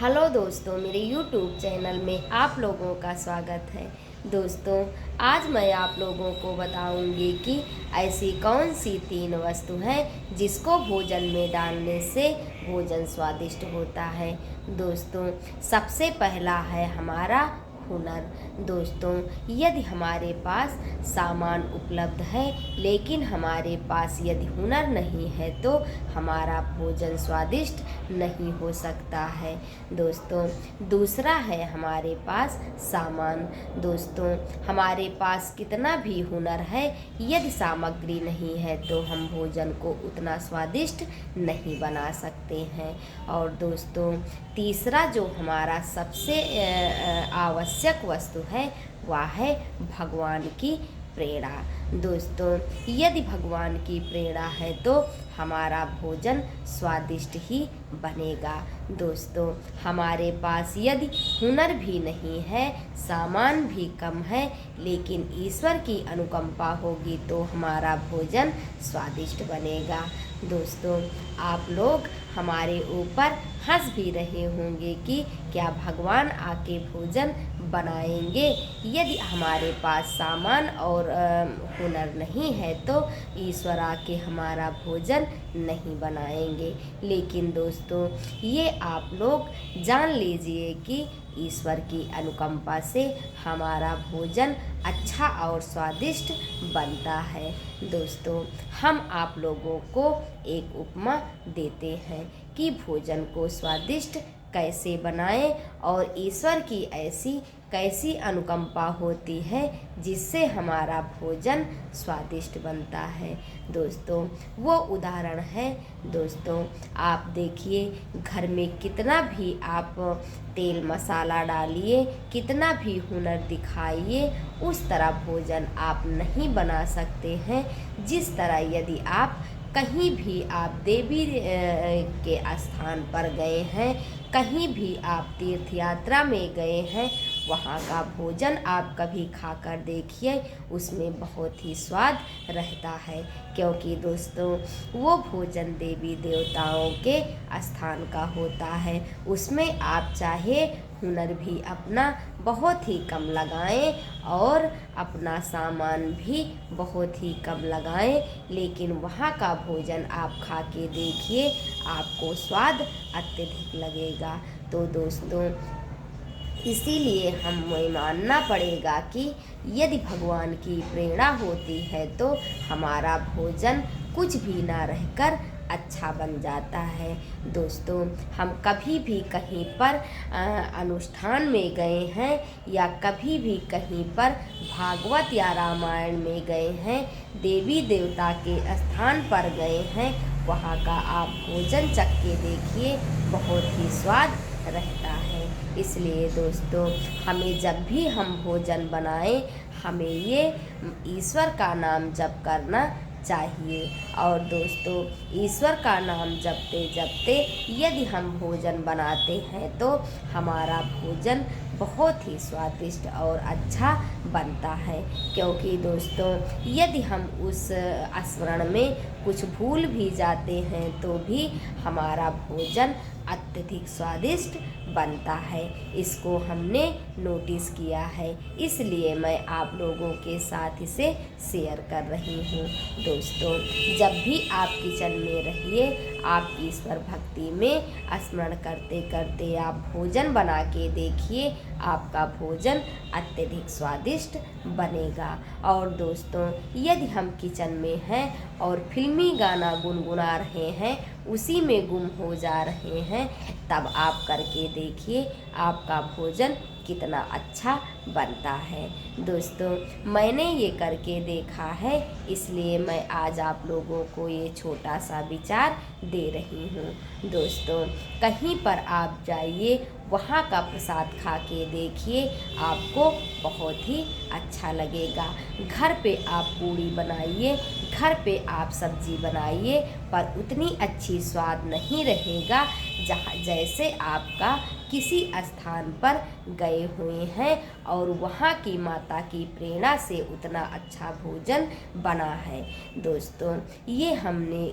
Hello दोस्तों, मेरे YouTube channel में आप लोगों का स्वागत है। दोस्तों, आज मैं आप लोगों को बताऊंगी कि ऐसी कौन सी 3 वस्तु हैं जिसको भोजन में डालने से भोजन स्वादिष्ट होता है। दोस्तों, सबसे पहला है हमारा हुनर। दोस्तों, यदि हमारे पास सामान उपलब्ध है लेकिन हमारे पास यदि हुनर नहीं है तो हमारा भोजन स्वादिष्ट नहीं हो सकता है। दोस्तों, दूसरा है हमारे पास सामान। दोस्तों, हमारे पास कितना भी हुनर है, यदि सामग्री नहीं है तो हम भोजन को उतना स्वादिष्ट नहीं बना सकते हैं। और दोस्तों, तीसरा जो हमारा सबसे आवश्यक वस्तु है वह है भगवान की प्रेरणा। दोस्तों, यदि भगवान की प्रेरणा है तो हमारा भोजन स्वादिष्ट ही बनेगा। दोस्तों, हमारे पास यदि हुनर भी नहीं है, सामान भी कम है, लेकिन ईश्वर की अनुकंपा होगी तो हमारा भोजन स्वादिष्ट बनेगा। दोस्तों, आप लोग हमारे ऊपर हंस भी रहे होंगे कि क्या भगवान आके भोजन बनाएंगे। यदि हमारे पास सामान और हुनर नहीं है तो ईश्वर आके हमारा भोजन नहीं बनाएंगे। लेकिन दोस्तों, ये आप लोग जान लीजिए कि ईश्वर की अनुकंपा से हमारा भोजन अच्छा और स्वादिष्ट बनता है। दोस्तों, हम आप लोगों को एक उपमा देते हैं कि भोजन को स्वादिष्ट कैसे बनाएं और ईश्वर की ऐसी कैसी अनुकंपा होती है जिससे हमारा भोजन स्वादिष्ट बनता है। दोस्तों, वो उदाहरण है। दोस्तों, आप देखिए, घर में कितना भी आप तेल मसाला डालिए, कितना भी हुनर दिखाइए, उस तरह भोजन आप नहीं बना सकते हैं जिस तरह यदि आप कहीं भी आप देवी के स्थान पर गए हैं, कहीं भी आप तीर्थ यात्रा में गए हैं, वहाँ का भोजन आप कभी खाकर देखिए, उसमें बहुत ही स्वाद रहता है। क्योंकि दोस्तों, वो भोजन देवी देवताओं के स्थान का होता है। उसमें आप चाहे हुनर भी अपना बहुत ही कम लगाएं और अपना सामान भी बहुत ही कम लगाएं, लेकिन वहाँ का भोजन आप खा के देखिए, आपको स्वाद अत्यधिक लगेगा। तो दोस्तों, इसीलिए हमें मानना पड़ेगा कि यदि भगवान की प्रेरणा होती है तो हमारा भोजन कुछ भी ना रहकर अच्छा बन जाता है। दोस्तों, हम कभी भी कहीं पर अनुष्ठान में गए हैं या कभी भी कहीं पर भागवत या रामायण में गए हैं, देवी देवता के स्थान पर गए हैं, वहाँ का आप भोजन चख के देखिए, बहुत ही स्वाद रहता है। इसलिए दोस्तों, हमें जब भी हम भोजन बनाएं, हमें ये ईश्वर का नाम जप करना चाहिए। और दोस्तों, ईश्वर का नाम जपते जपते यदि हम भोजन बनाते हैं तो हमारा भोजन बहुत ही स्वादिष्ट और अच्छा बनता है। क्योंकि दोस्तों, यदि हम उस स्मरण में कुछ भूल भी जाते हैं तो भी हमारा भोजन अत्यधिक स्वादिष्ट बनता है। इसको हमने नोटिस किया है, इसलिए मैं आप लोगों के साथ इसे शेयर कर रही हूँ। दोस्तों, जब भी आप किचन में रहिए, आप ईश्वर भक्ति में स्मरण करते करते आप भोजन बना के देखिए, आपका भोजन अत्यधिक स्वादिष्ट बनेगा। और दोस्तों, यदि हम किचन में हैं और फिल्मी गाना गुनगुना रहे हैं, उसी में गुम हो जा रहे हैं, तब आप करके देखिए, आपका भोजन कितना अच्छा बनता है। दोस्तों, मैंने ये करके देखा है, इसलिए मैं आज आप लोगों को ये छोटा सा विचार दे रही हूँ। दोस्तों, कहीं पर आप जाइए, वहाँ का प्रसाद खा के देखिए, आपको बहुत ही अच्छा लगेगा। घर पे आप पूड़ी बनाइए, घर पे आप सब्जी बनाइए, पर उतनी अच्छी स्वाद नहीं रहेगा जैसे आपका किसी स्थान पर गए हुए हैं और वहाँ की माता की प्रेरणा से उतना अच्छा भोजन बना है। दोस्तों, ये हमने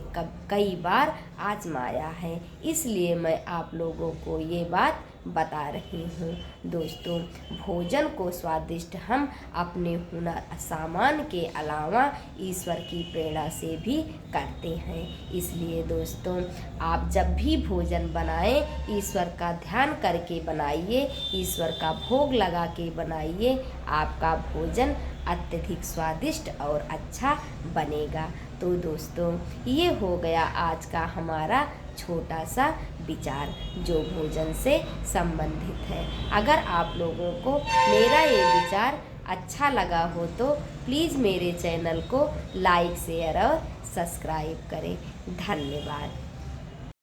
कई बार आजमाया है, इसलिए मैं आप लोगों को ये बात बता रही हूँ। दोस्तों, भोजन को स्वादिष्ट हम अपने हुनर सामान के अलावा ईश्वर की प्रेरणा से भी करते हैं। इसलिए दोस्तों, आप जब भी भोजन बनाएं, ईश्वर का ध्यान करके बनाइए, ईश्वर का भोग लगा के बनाइए। आपका भोजन अत्यधिक स्वादिष्ट और अच्छा बनेगा। तो दोस्तों, ये हो गया आज का हमारा छोटा सा विचार जो भोजन से संबंधित है। अगर आप लोगों को मेरा ये विचार अच्छा लगा हो तो प्लीज़ मेरे चैनल को लाइक, शेयर और सब्सक्राइब करें। धन्यवाद।